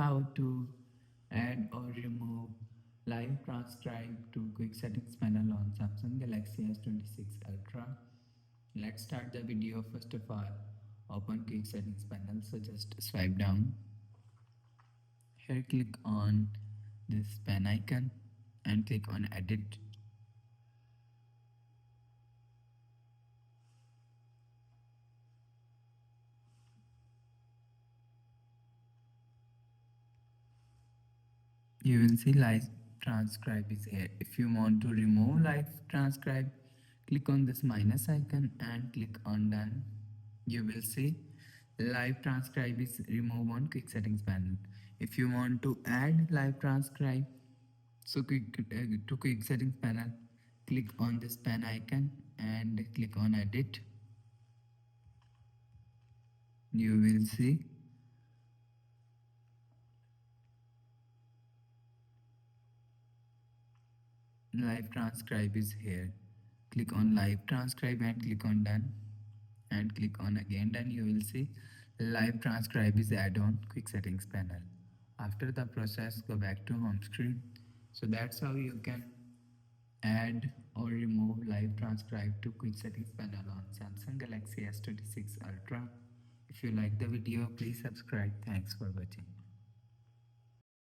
how to add or remove live transcribe to quick settings panel on Samsung Galaxy S26 Ultra. Let's start the video. First of all, open quick settings panel, so just swipe down. Here click on this pen icon and click on edit. You will see live transcribe is here. If you want to remove live transcribe, click on this minus icon and click on done. You will see live transcribe is removed on quick settings panel. If you want to add live transcribe, so to quick settings panel, click on this pen icon and click on edit. You will see live transcribe is here. Click on live transcribe and click on done and click on again done. You will see live transcribe is add on quick settings panel. After the process, go back to home screen. So that's how you can add or remove live transcribe to quick settings panel on Samsung Galaxy S26 Ultra. If you like the video, please subscribe. Thanks for watching.